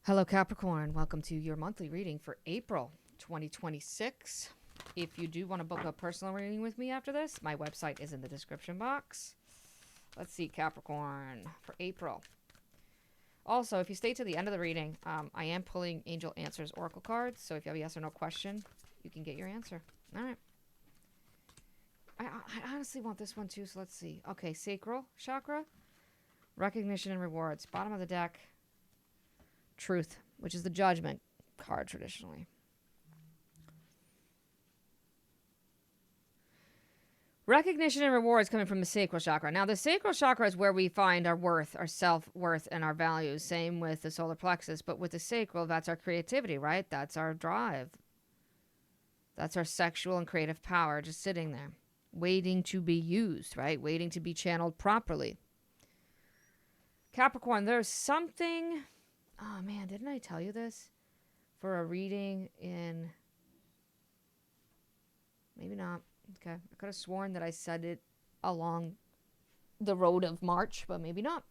Hello, Capricorn. Welcome to your monthly reading for April 2026. If you do want to book a personal reading with me after this, my website is in the description box. Let's see, Capricorn, for April. Also, if you stay to the end of the reading, I am pulling Angel Answers Oracle cards. So if you have a yes or no question, you can get your answer. All right. I honestly want this one too, so let's see. Okay, Sacral Chakra, Recognition and Rewards. Bottom of the deck. Truth, which is the Judgment card traditionally. Recognition and rewards coming from the sacral chakra. Now, the sacral chakra is where we find our worth, our self-worth, and our values. Same with the solar plexus. But with the sacral, that's our creativity, right? That's our drive. That's our sexual and creative power just sitting there, waiting to be used, right? Waiting to be channeled properly. Capricorn, there's something... Oh, man, didn't I tell you this? For a reading in... Maybe not. Okay. I could have sworn that I said it along the road of March, but maybe not.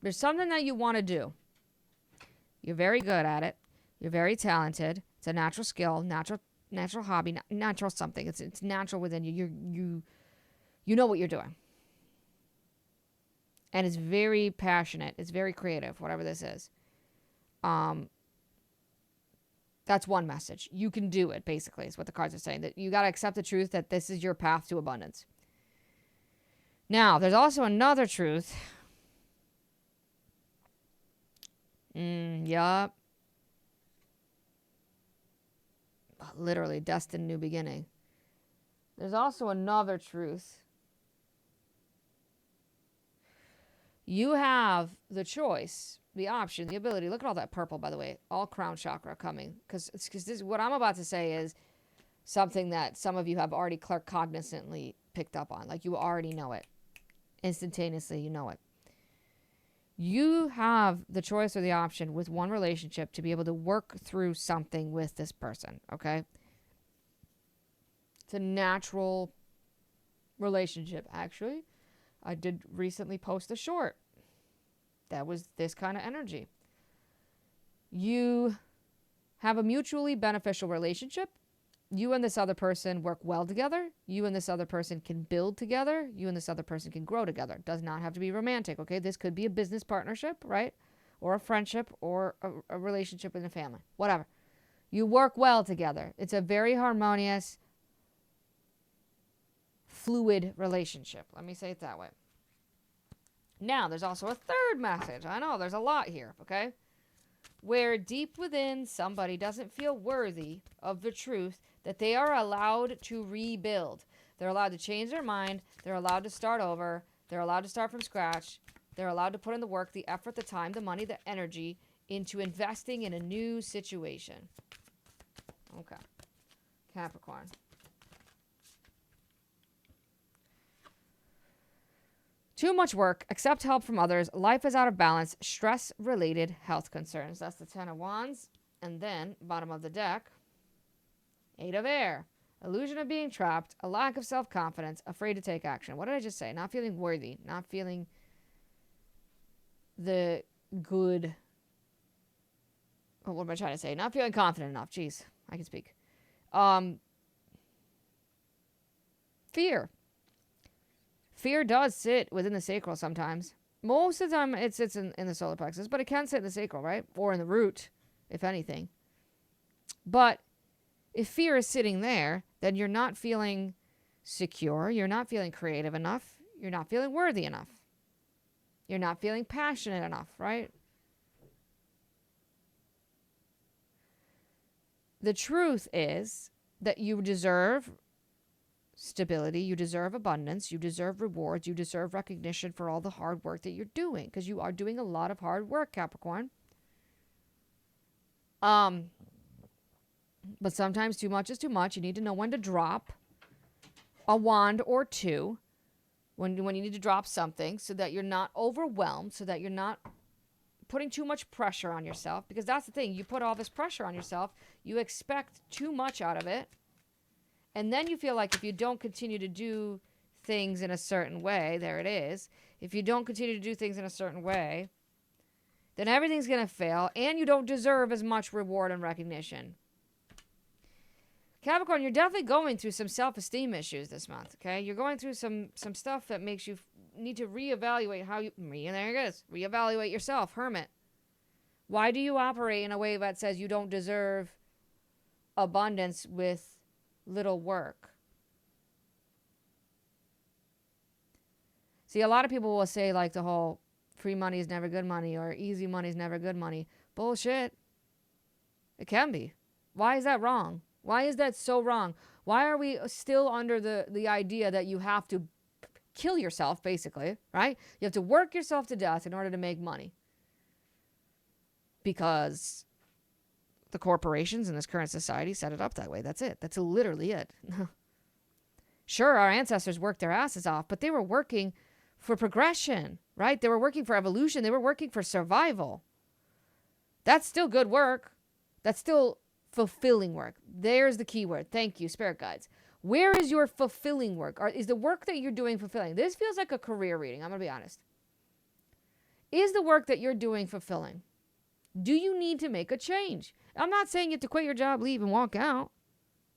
There's something that you want to do. You're very good at it. You're very talented. It's a natural skill, natural hobby, natural something. It's natural within you. You know what you're doing. And it's very passionate. It's very creative, whatever this is. That's one message. You can do it, basically, is what the cards are saying. That you got to accept the truth that this is your path to abundance. Now, there's also another truth. Yup. Literally, destined new beginning. There's also another truth. You have the choice, the option, the ability. Look at all that purple, by the way. All crown chakra coming. Because this, what I'm about to say is something that some of you have already cognizantly picked up on. Like you already know it. Instantaneously, you know it. You have the choice or the option with one relationship to be able to work through something with this person, okay? It's a natural relationship, actually. I did recently post a short that was this kind of energy. You have a mutually beneficial relationship. You and this other person work well together. You and this other person can build together. You and this other person can grow together. It does not have to be romantic, okay? This could be a business partnership, right? Or a friendship or a relationship in a family, whatever. You work well together. It's a very harmonious, fluid relationship. Let me say it that way. Now, there's also a third message. I know, there's a lot here, okay? Where deep within somebody doesn't feel worthy of the truth that they are allowed to rebuild. They're allowed to change their mind. They're allowed to start over. They're allowed to start from scratch. They're allowed to put in the work, the effort, the time, the money, the energy into investing in a new situation. Okay. Capricorn. Too much work, accept help from others, life is out of balance, stress-related health concerns. That's the 10 of Wands. And then, bottom of the deck, 8 of Air. Illusion of being trapped, a lack of self-confidence, afraid to take action. What did I just say? Not feeling worthy, not feeling the good... Oh, what am I trying to say? Not feeling confident enough. Jeez, I can speak. Fear. Fear does sit within the sacral sometimes. Most of the time it sits in the solar plexus, but it can sit in the sacral, right? Or in the root, if anything. But if fear is sitting there, then you're not feeling secure. You're not feeling creative enough. You're not feeling worthy enough. You're not feeling passionate enough, right? The truth is that you deserve stability, you deserve abundance, you deserve rewards, you deserve recognition for all the hard work that you're doing, because you are doing a lot of hard work, Capricorn. But sometimes too much is too much. You need to know when to drop a wand or two, when you need to drop something, so that you're not overwhelmed, so that you're not putting too much pressure on yourself, because that's the thing. You put all this pressure on yourself, you expect too much out of it. And then you feel like if you don't continue to do things in a certain way, there it is. If you don't continue to do things in a certain way, then everything's going to fail and you don't deserve as much reward and recognition. Capricorn, you're definitely going through some self-esteem issues this month, okay? You're going through some stuff that makes you need to reevaluate how you... There it is. Reevaluate yourself, Hermit. Why do you operate in a way that says you don't deserve abundance with little work? See, a lot of people will say, like, the whole free money is never good money or easy money is never good money. Bullshit. It can be. Why is that wrong? Why is that so wrong? Why are we still under the idea that you have to kill yourself, basically, right? You have to work yourself to death in order to make money. Because the corporations in this current society set it up that way. That's it. That's literally it. Sure, our ancestors worked their asses off, but they were working for progression, right? They were working for evolution. They were working for survival. That's still good work. That's still fulfilling work. There's the key word. Thank you, spirit guides. Where is your fulfilling work? Is the work that you're doing fulfilling? This feels like a career reading. I'm going to be honest. Is the work that you're doing fulfilling? Do you need to make a change? I'm not saying you have to quit your job, leave, and walk out.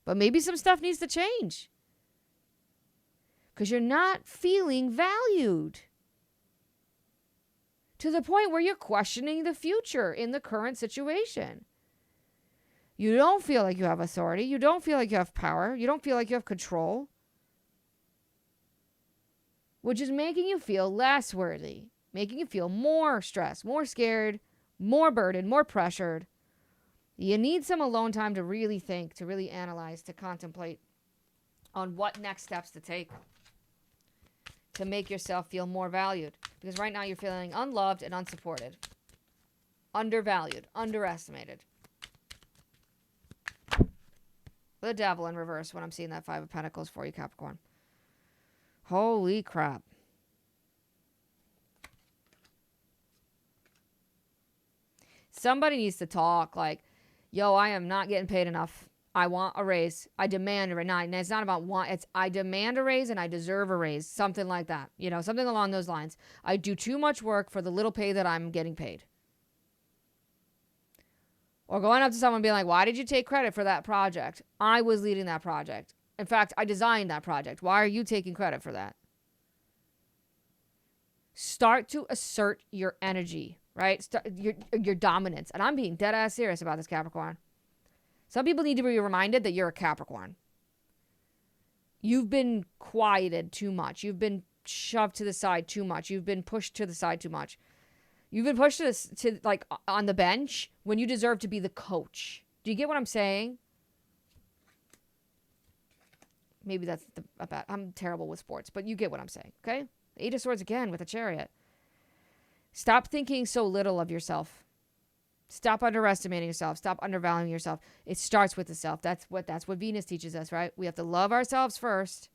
But maybe some stuff needs to change. Because you're not feeling valued. To the point where you're questioning the future in the current situation. You don't feel like you have authority. You don't feel like you have power. You don't feel like you have control. Which is making you feel less worthy. Making you feel more stressed, more scared, more burdened, more pressured. You need some alone time to really think, to really analyze, to contemplate on what next steps to take to make yourself feel more valued. Because right now you're feeling unloved and unsupported. Undervalued, underestimated. The devil in reverse when I'm seeing that Five of Pentacles for you, Capricorn. Holy crap. Somebody needs to talk like, yo, I am not getting paid enough. I want a raise. I demand a raise. And it's not about want. It's I demand a raise and I deserve a raise. Something like that. You know, something along those lines. I do too much work for the little pay that I'm getting paid. Or going up to someone and being like, why did you take credit for that project? I was leading that project. In fact, I designed that project. Why are you taking credit for that? Start to assert your energy, right? Your dominance. And I'm being dead ass serious about this, Capricorn. Some people need to be reminded that you're a Capricorn. You've been quieted too much. You've been shoved to the side too much. You've been pushed to the side too much. You've been pushed to like on the bench when you deserve to be the coach. Do you get what I'm saying? Maybe that's I'm terrible with sports, but you get what I'm saying, okay? The Eight of Swords again with a Chariot. Stop thinking so little of yourself. Stop underestimating yourself. Stop undervaluing yourself. It starts with the self. That's what Venus teaches us, right? We have to love ourselves first.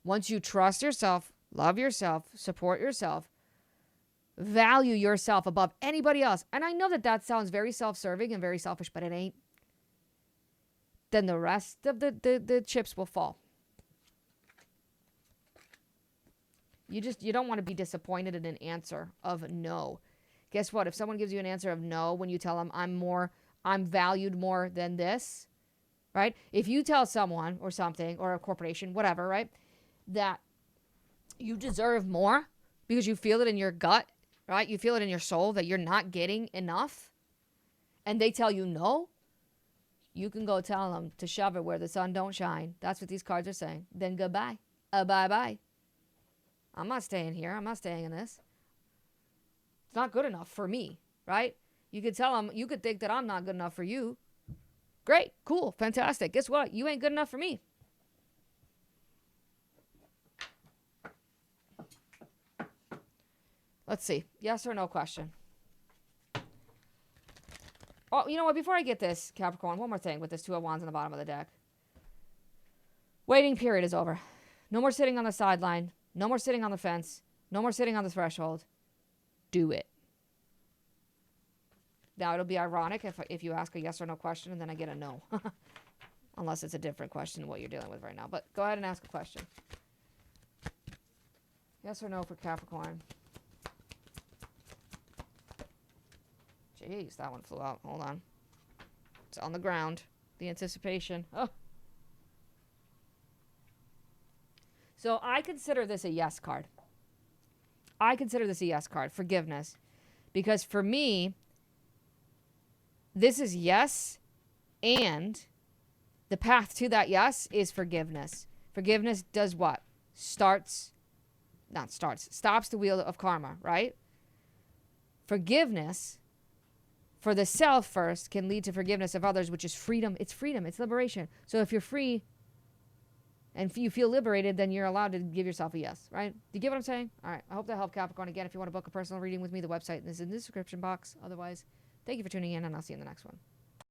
Once you trust yourself, love yourself, support yourself, value yourself above anybody else. And I know that sounds very self-serving and very selfish, but it ain't. Then the rest of the chips will fall. You don't want to be disappointed in an answer of no. Guess what? If someone gives you an answer of no when you tell them I'm valued more than this, right? If you tell someone or something or a corporation, whatever, right, that you deserve more because you feel it in your gut, right? You feel it in your soul that you're not getting enough, and they tell you no, you can go tell them to shove it where the sun don't shine. That's what these cards are saying. Then goodbye. Bye-bye. I'm not staying here. I'm not staying in this. It's not good enough for me, right? You could tell them, you could think that I'm not good enough for you. Great, cool, fantastic. Guess what? You ain't good enough for me. Let's see. Yes or no question. Oh, you know what? Before I get this, Capricorn, one more thing with this Two of Wands on the bottom of the deck. Waiting period is over. No more sitting on the sideline. No more sitting on the fence. No more sitting on the threshold. Do it. Now, it'll be ironic if you ask a yes or no question and then I get a no. Unless it's a different question than what you're dealing with right now. But go ahead and ask a question. Yes or no for Capricorn. Jeez, that one flew out. Hold on. It's on the ground. The anticipation. Oh. So I consider this a yes card. I consider this a yes card. Forgiveness. Because for me, this is yes, and the path to that yes is forgiveness. Forgiveness does what? Stops the wheel of karma, right? Forgiveness for the self first can lead to forgiveness of others, which is freedom. It's freedom. It's liberation. So if you're free and if you feel liberated, then you're allowed to give yourself a yes, right? Do you get what I'm saying? All right. I hope that helped, Capricorn. Again, if you want to book a personal reading with me, the website is in the description box. Otherwise, thank you for tuning in, and I'll see you in the next one.